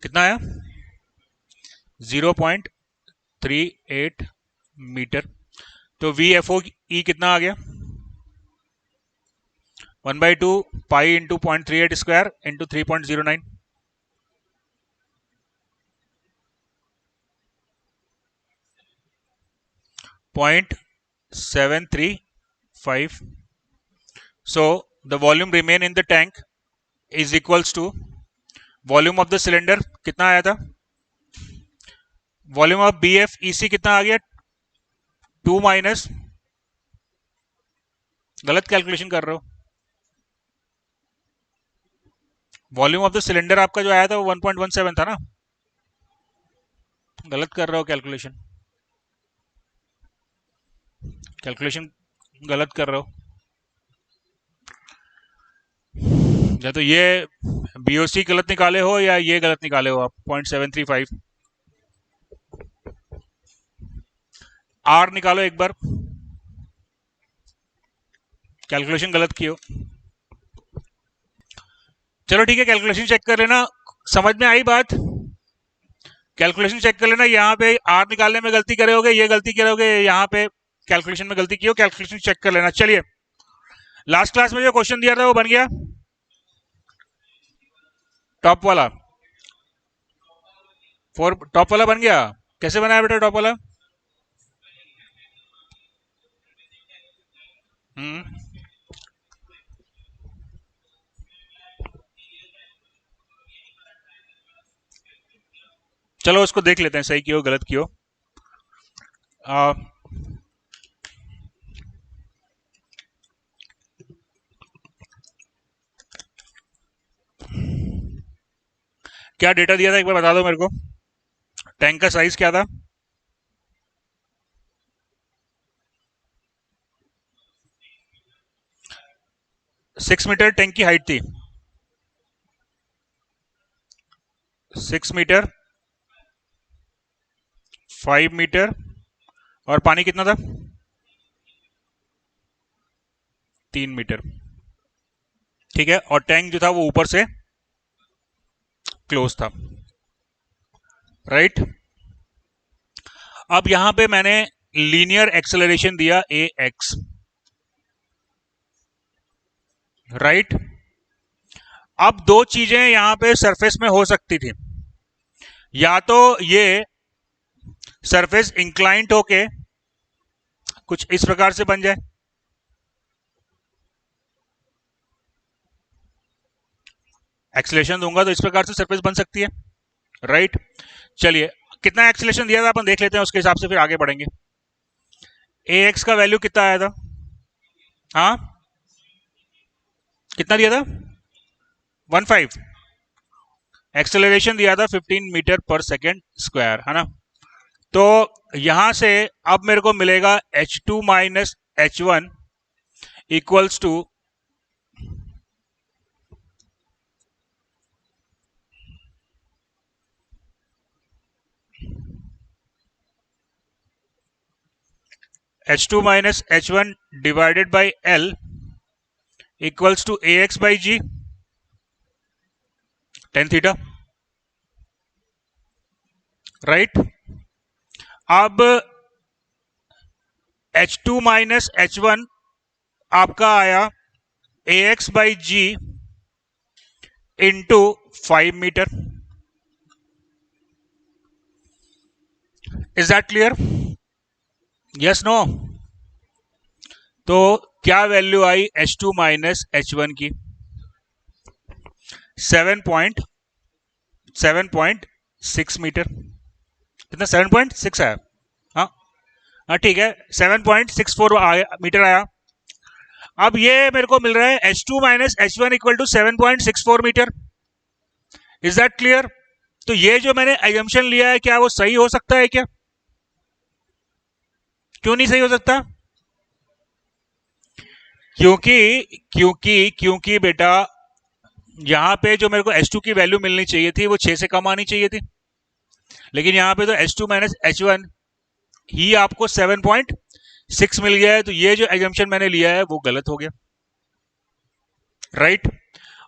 कितना आया? 0.38 मीटर। तो वी एफ ओ ई कितना आ गया? 1/2 pi into 0.38 square into 3.09, 0.735। So the volume remain in the tank is equals to volume of the cylinder कितना आया था? Volume of B F E C कितना आ गया? 2 माइनस, गलत कैलकुलेशन कर रहे हो, वॉल्यूम ऑफ द सिलेंडर आपका जो आया था वो 1.17 था ना, गलत कर रहे हो कैलकुलेशन, कैलकुलेशन गलत कर रहे हो। या तो ये बीओसी गलत निकाले हो या ये गलत निकाले हो आप, 0.735। आर निकालो एक बार, कैलकुलेशन गलत की हो। चलो ठीक है, कैलकुलेशन चेक कर लेना। समझ में आई बात? कैलकुलेशन चेक कर लेना, यहाँ पे आर निकालने में गलती करे होगे, ये गलती करे होगे, यहाँ पे कैलकुलेशन में गलती की हो, कैलकुलेशन चेक कर लेना। चलिए, लास्ट क्लास में जो क्वेश्चन दिया था वो बन गया, टॉप वाला, टॉप वाला बन गया। कैसे बनाया बेटा टॉप वाला? हम्म, चलो उसको देख लेते हैं, सही कियो गलत कियो। आ, क्या डेटा दिया था एक बार बता दो मेरे को। टैंक का साइज क्या था? 6 मीटर टैंक की हाइट थी, 6 मीटर, 5 मीटर, और पानी कितना था? 3 मीटर। ठीक है, और टैंक जो था वो ऊपर से क्लोज था, राइट। अब यहां पे मैंने लीनियर एक्सेलरेशन दिया ए एक्स, राइट। अब दो चीजें यहां पे सरफेस में हो सकती थी, या तो ये सरफेस इंक्लाइंट होके कुछ इस प्रकार से बन जाए, एक्सेलरेशन दूंगा तो इस प्रकार से सरफेस बन सकती है, राइट। चलिए, कितना एक्सेलरेशन दिया था अपन देख लेते हैं, उसके हिसाब से फिर आगे बढ़ेंगे। ए एक्स का वैल्यू कितना आया था? हाँ, कितना दिया था? 15। एक्सेलरेशन दिया था 15 मीटर पर सेकेंड स्क्वायर, है ना। तो यहां से अब मेरे को मिलेगा h2 minus h1 equals to h2 minus h1 divided by l equals to ax by g tan theta, right. अब h2 माइनस h1 आपका आया ax by g into 5 metre. Is that clear? Yes no? तो क्या value आई h2 minus h1 की? 7.6 metre. कितना? 7.6 आया। हाँ हाँ, ठीक है, 7.64 मीटर आया। अब ये मेरे को मिल रहा है h2 minus h1 equal to 7.64 metre. Is that clear? तो ये जो मैंने एजम्पशन लिया है, क्या वो सही हो सकता है क्या? क्यों नहीं सही हो सकता? क्योंकि क्योंकि क्योंकि बेटा, यहां पे जो मेरे को h2 की वैल्यू मिलनी चाहिए थी वो 6 से कम आनी चाहिए थी, लेकिन यहां पे तो h2 माइनस h1 ही आपको 7.6 मिल गया है। तो ये जो एजम्पशन मैंने लिया है वो गलत हो गया, राइट।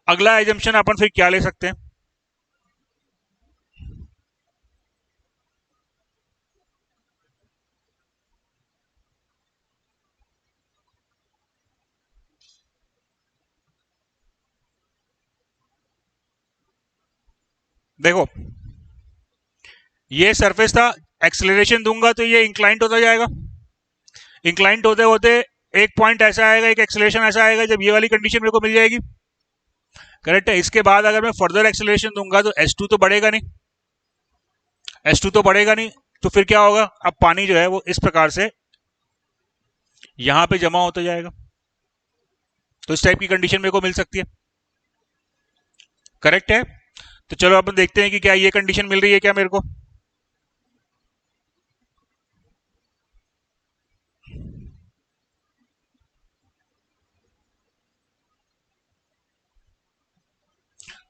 अगला एजम्पशन अपन फिर क्या ले सकते हैं? देखो, ये सरफेस था, एक्सेलरेशन दूंगा तो ये इंक्लाइंट होता जाएगा, इंक्लाइंट होते होते एक पॉइंट ऐसा आएगा, एक एक्सेलरेशन ऐसा आएगा जब ये वाली कंडीशन मेरे को मिल जाएगी, करेक्ट है। इसके बाद अगर मैं फर्दर एक्सेलरेशन दूंगा तो h2 तो बढ़ेगा नहीं, h2 तो बढ़ेगा नहीं, तो फिर क्या होगा? अब पानी जो है वो इस प्रकार से यहां पे जमा होता जाएगा। तो इस टाइप की कंडीशन मेरे को मिल सकती है, करेक्ट है। तो चलो अपन देखते हैं कि क्या ये कंडीशन मिल रही है क्या मेरे को।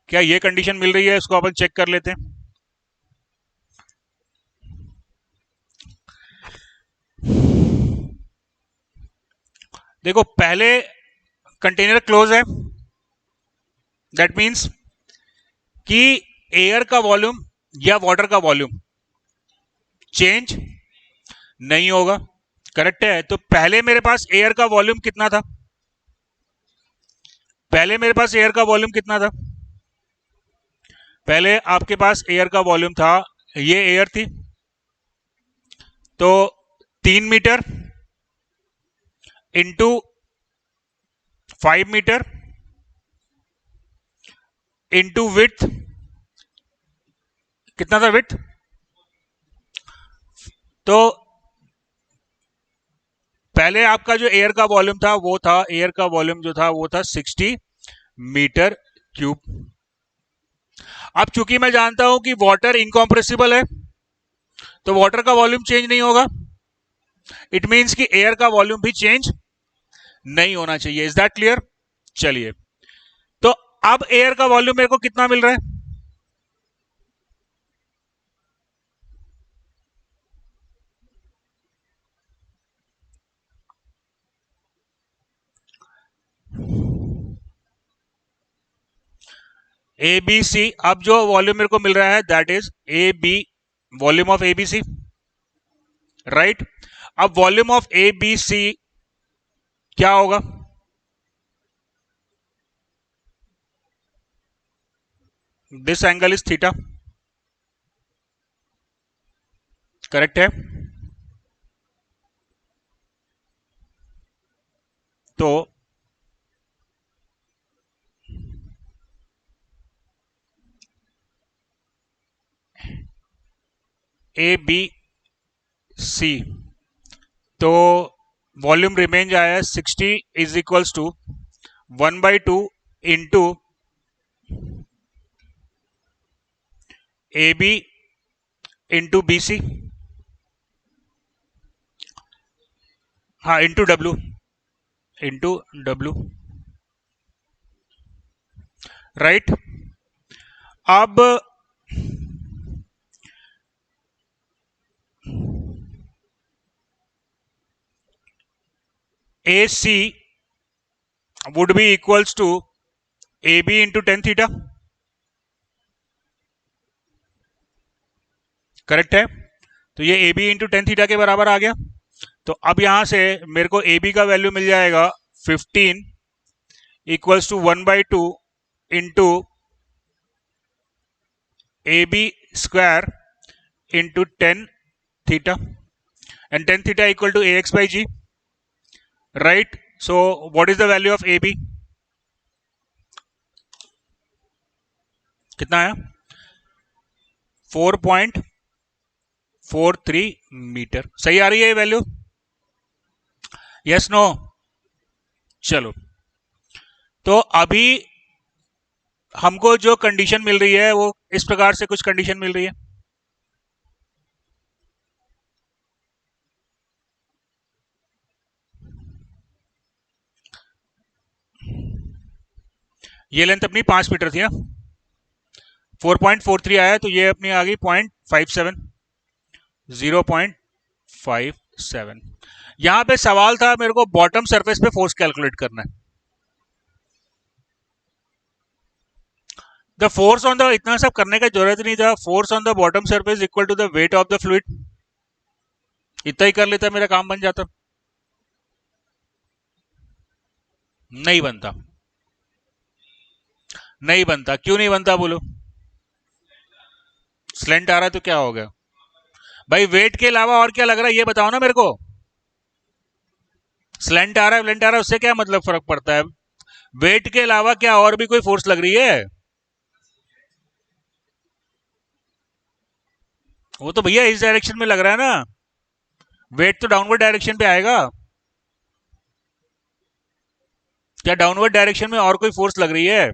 क्या ये कंडीशन मिल रही है, इसको अपन चेक कर लेते हैं। देखो, पहले कंटेनर क्लोज है, दैट मीन्स कि एयर का वॉल्यूम या वाटर का वॉल्यूम चेंज नहीं होगा, करेक्ट है। तो पहले मेरे पास एयर का वॉल्यूम कितना था, पहले मेरे पास एयर का वॉल्यूम कितना था, पहले आपके पास एयर का वॉल्यूम था, ये एयर थी, तो 3 metre into 5 metre into width, कितना था विथ, तो पहले आपका जो एयर का वॉल्यूम था वो था, एयर का वॉल्यूम जो था वो था 60 मीटर क्यूब। अब चूंकि मैं जानता हूं कि वाटर इनकॉम्प्रेसिबल है, तो वाटर का वॉल्यूम चेंज नहीं होगा, इट मींस कि एयर का वॉल्यूम भी चेंज नहीं होना चाहिए। Is that clear? चलिए, तो अब एयर का वॉल्यूम मेरे को कितना मिल रहा है, ए बी सी। अब जो वॉल्यूम मेरे को मिल रहा है that is A B, volume of A B C, right. अब volume of A B C क्या होगा, this angle is theta, correct है। तो ए बी सी, तो वॉल्यूम रिमेन जो है 60 is equals to 1/2 into A B into B C, हाँ into W, into W, right. अब A C would be equals to A B into tan theta, correct है। तो ये A B into tan theta के बराबर आ गया। तो अब यहां से मेरे को ए बी का वैल्यू मिल जाएगा 15 equals to 1/2 into A b square into tan theta, and tan theta equal to ax by g, right? So what is the value of AB? कितना है, 4.43 मीटर। सही आ रही है ये वैल्यू, यस नो? चलो, तो अभी हमको जो कंडीशन मिल रही है वो इस प्रकार से कुछ कंडीशन मिल रही है। ये लेंथ अपनी 5 मीटर थी ना, 4.43 आया, तो ये अपनी आ गई 0.57, 0.57। यहां पे सवाल था मेरे को बॉटम सरफेस पे फोर्स कैलकुलेट करना है। द फोर्स ऑन द, इतना सब करने का जरूरत नहीं था, force on the bottom surface equal to the weight of the fluid, इतना ही कर लेता मेरा काम बन जाता। नहीं बनता, नहीं बनता, क्यों नहीं बनता बोलो? स्लेंट आ रहा है तो क्या हो गया भाई, वेट के अलावा और क्या लग रहा है ये बताओ ना मेरे को। स्लेंट आ रहा है, व्लेंट आ रहा है, उससे क्या मतलब फर्क पड़ता है? वेट के अलावा क्या और भी कोई फोर्स लग रही है? वो तो भैया इस डायरेक्शन में लग रहा है ना, वेट तो डाउनवर्ड डायरेक्शन पे आएगा। क्या डाउनवर्ड डायरेक्शन में और कोई फोर्स लग रही है?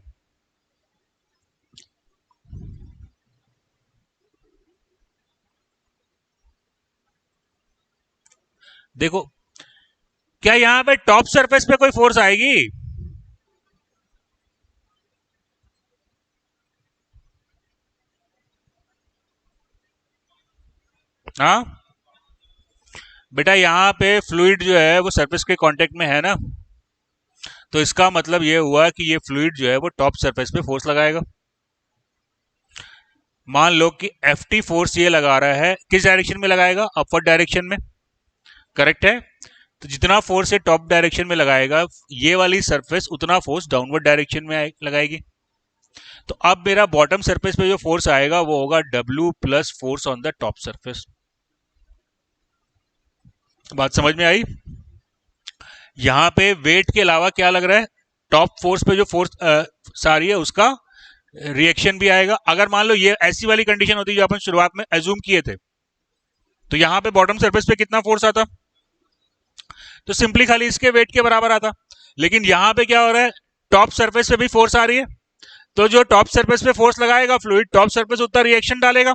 देखो, क्या यहां पे टॉप सरफेस पे कोई फोर्स आएगी? हाँ बेटा, यहां पे फ्लूइड जो है वो सरफेस के कांटेक्ट में है ना, तो इसका मतलब ये हुआ कि ये फ्लूइड जो है वो टॉप सरफेस पे फोर्स लगाएगा। मान लो कि Ft फोर्स ये लगा रहा है, किस डायरेक्शन में लगाएगा? अपवर्ड डायरेक्शन में, करेक्ट है। तो जितना फोर्स ये टॉप डायरेक्शन में लगाएगा, ये वाली सरफेस उतना फोर्स डाउनवर्ड डायरेक्शन में लगाएगी। तो अब मेरा बॉटम सरफेस पे जो फोर्स आएगा वो होगा W plus force on the top surface. बात समझ में आई? यहां पे वेट के अलावा क्या लग रहा है? टॉप फोर्स पे जो फोर्स आ रही है उसका रिएक्शन भी आएगा। अगर मान लो ये ऐसी वाली कंडीशन होती जो अपन शुरुआत में एज्यूम किए थे, तो यहां पे बॉटम सरफेस पे कितना फोर्स आता? तो सिंपली खाली इसके वेट के बराबर आता। लेकिन यहां पे क्या हो रहा है? टॉप सरफेस पे भी फोर्स आ रही है, तो जो टॉप सरफेस पे फोर्स लगाएगा फ्लूइड, टॉप सरफेस उतना रिएक्शन डालेगा।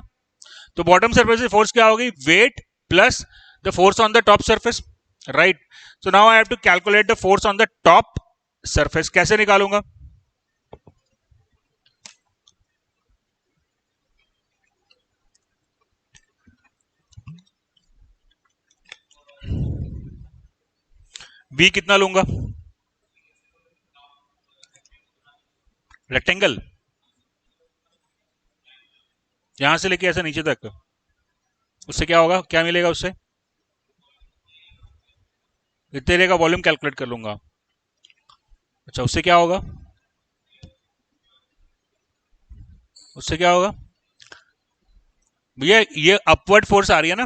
तो बॉटम सरफेस पे फोर्स क्या होगी? Weight plus the force on the top surface, right. So now I have to calculate the force on the top surface. कैसे निकालूंगा? बी कितना लूंगा? रेक्टेंगल यहां से लेके ऐसा नीचे तक, उससे क्या होगा? क्या मिलेगा उससे? इतने एरिया का वॉल्यूम कैलकुलेट कर लूंगा। अच्छा, उससे क्या होगा? उससे क्या होगा भैया? ये अपवर्ड फोर्स आ रही है ना,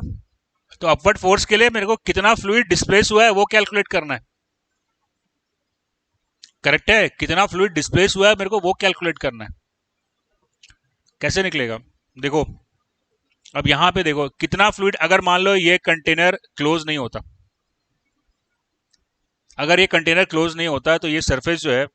तो अपवर्ड फोर्स के लिए मेरे को कितना फ्लूइड डिस्प्लेस हुआ है वो कैलकुलेट करना है, करेक्ट है। कितना फ्लूइड डिस्प्लेस हुआ है मेरे को वो कैलकुलेट करना है। कैसे निकलेगा? देखो, अब यहां पे देखो कितना फ्लूइड, अगर मान लो ये कंटेनर क्लोज नहीं होता, अगर ये कंटेनर क्लोज नहीं होता तो ये सरफेस जो है,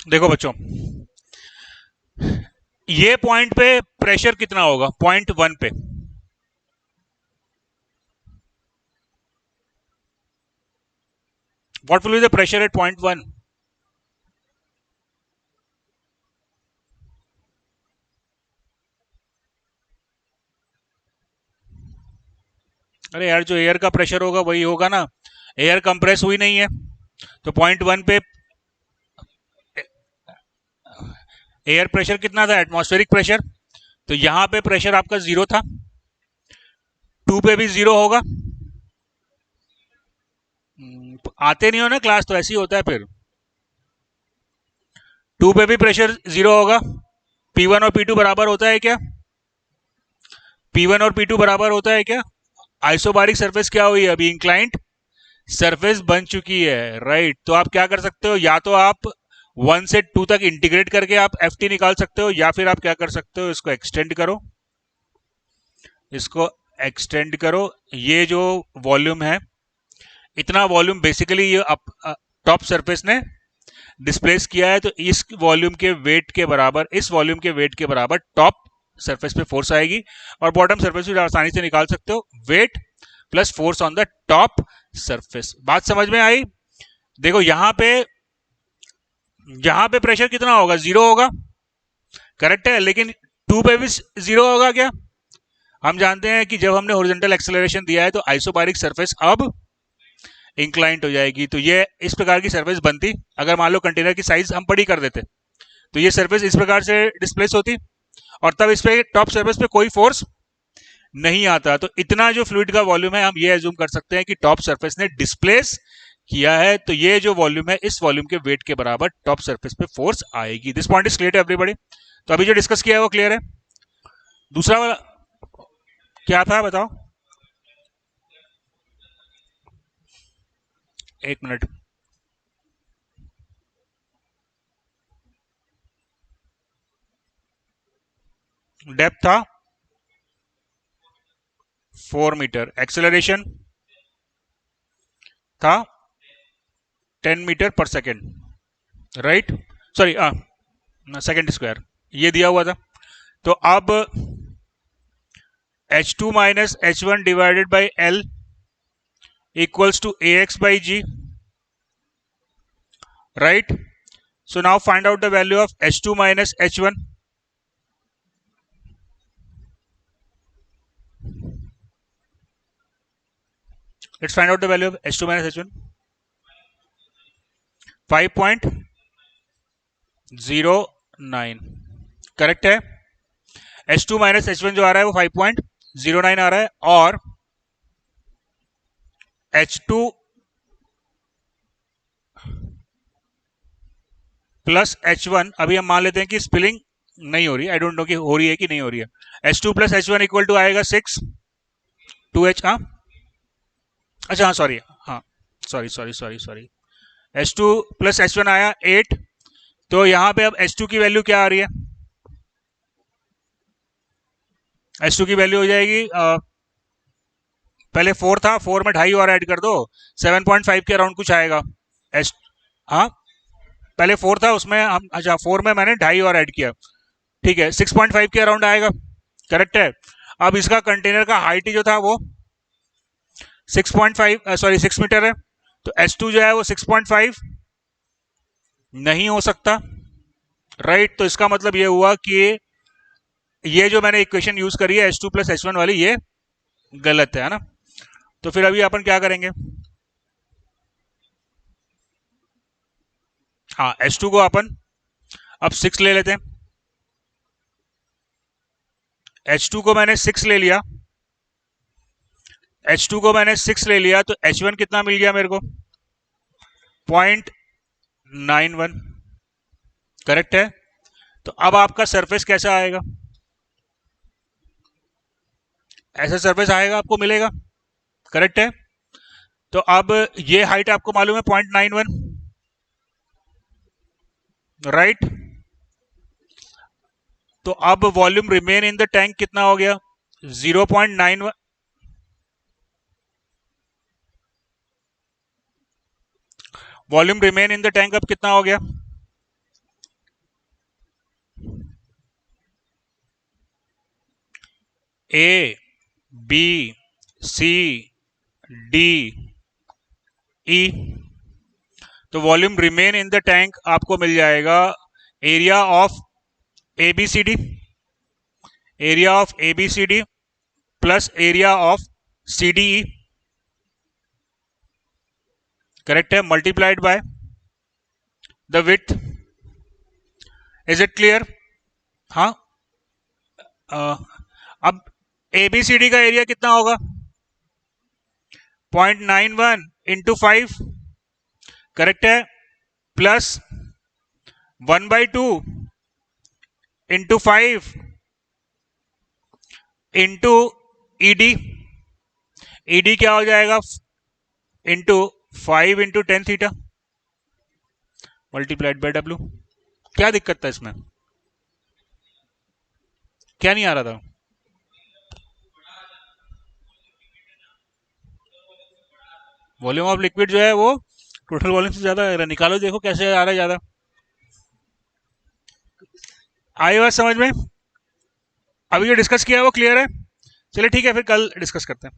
देखो बच्चों, ये पॉइंट पे प्रेशर कितना होगा? पॉइंट 1 पे। What will be the pressure at point 1? अरे यार, जो एयर का प्रेशर होगा वही होगा ना, एयर कंप्रेस हुई नहीं है। तो पॉइंट 1 पे एयर प्रेशर कितना था? Atmospheric pressure. तो यहां पे प्रेशर आपका 0 था, 2 पे भी 0 होगा। आते नहीं हो ना क्लास, तो ऐसे ही होता है फिर। 2 पे भी प्रेशर 0 होगा। P1 और P2 बराबर होता है क्या? P1 और P2 बराबर होता है क्या? आइसोबारिक सरफेस क्या हुई? अभी इंक्लाइंट सरफेस बन चुकी है, राइट। तो आप क्या कर सकते हो? या तो आप 1 से 2 तक इंटीग्रेट करके आप Ft निकाल सकते हो, या फिर आप क्या कर सकते हो? इसको एक्सटेंड करो, इसको एक्सटेंड करो। ये जो वॉल्यूम है, इतना वॉल्यूम बेसिकली ये टॉप सरफेस ने डिस्प्लेस किया है, तो इस वॉल्यूम के वेट के बराबर, इस वॉल्यूम के वेट के बराबर टॉप सरफेस पे फोर्स आएगी। और बॉटम सरफेस भी आसानी से निकाल सकते हो, weight plus force on the top surface. बात समझ में आई? देखो यहां पे प्रेशर कितना होगा? 0 होगा, करेक्ट है। लेकिन 2 पे भी 0 होगा क्या? हम जानते हैं कि जब हमने हॉरिजॉन्टल एक्सेलरेशन दिया है तो आइसोबारिक सरफेस अब इंक्लाइंट हो जाएगी। तो ये इस प्रकार की सरफेस बनती, अगर मान लो कंटेनर की साइज हम बड़ी कर देते, तो ये सरफेस इस प्रकार से डिस्प्लेस होती, और तब इस पे टॉप सरफेस पे कोई फोर्स नहीं आता। तो इतना जो फ्लूइड का वॉल्यूम है, हम ये एज्यूम कर सकते हैं कि टॉप सरफेस ने डिस्प्लेस किया है। तो ये जो वॉल्यूम है, इस वॉल्यूम के वेट के बराबर टॉप सरफेस पे फोर्स आएगी। This point is clear to everybody? तो अभी जो डिस्कस किया है वो क्लियर है। दूसरा वाला क्या था बताओ? एक मिनट। डेप्थ था 4 मीटर, एक्सेलरेशन था 10 metre per second, right. Sorry, second square ये दिया हुआ था। तो अब H2 minus H1 divided by L equals to AX by G, right. So now find out the value of H2 minus H1. Let's find out the value of H2 minus H1. 5.09 correct है. H2 minus H1 जो आ रहा है वो 5.09 आ रहा है, और H2 plus H1 अभी हम मान लेते हैं कि स्पिलिंग नहीं हो रही है, आई डोंट नो कि हो रही है कि नहीं हो रही है. H2 plus H1 equal to आएगा 6 2H. हाँ अच्छा, हाँ सॉरी, हाँ सॉरी H2 प्लस H1 आया 8. तो यहां पे अब H2 की वैल्यू क्या आ रही है? H2 की वैल्यू हो जाएगी पहले 4 था, 4 में 2.5 और ऐड कर दो, 7.5 के अराउंड कुछ आएगा. H हाँ पहले 4 था उसमें हम, अच्छा 4 में मैंने 2.5 और ऐड किया, ठीक है 6.5 के अराउंड आएगा. करेक्ट है. अब इसका कंटेनर का हाइट जो था वो 6 मीटर है. तो H2 जो है वो 6.5 नहीं हो सकता, राइट. तो इसका मतलब ये हुआ कि ये जो मैंने इक्वेशन यूज करी है H2 प्लस H1 वाली, ये गलत है ना. तो फिर अभी अपन क्या करेंगे? हाँ H2 को अपन अब 6 ले लेते हैं. H2 को मैंने 6 ले लिया, H2 को मैंने 6 ले लिया, तो H1 कितना मिल गया मेरे को? 0.91. करेक्ट है. तो अब आपका सरफेस कैसा आएगा? ऐसा सरफेस आएगा, आपको मिलेगा. करेक्ट है. तो अब ये हाइट आपको मालूम है 0.91, राइट. तो अब volume remain in the tank कितना हो गया? 0.91. Volume remain in the tank अब कितना हो गया? A B C D E. तो volume remain in the tank आपको मिल जाएगा area of ABCD, area of ABCD plus area of CDE. Correct है. Multiplied by the width. Is it clear? हाँ. अब ABCD का एरिया कितना होगा? 0.91 इंटू 5. करेक्ट है. Plus 1/2 into 5 into ED. ED क्या हो जाएगा? Into 5 into 10 theta multiplied by W. क्या दिक्कत था इसमें? क्या नहीं आ रहा था? वॉल्यूम ऑफ लिक्विड जो है वो टोटल वॉल्यूम से ज्यादा आ रहा है. निकालो, देखो कैसे आ रहा है ज्यादा. आई बात समझ में? अभी जो डिस्कस किया है वो क्लियर है? चलिए ठीक है, फिर कल डिस्कस करते हैं.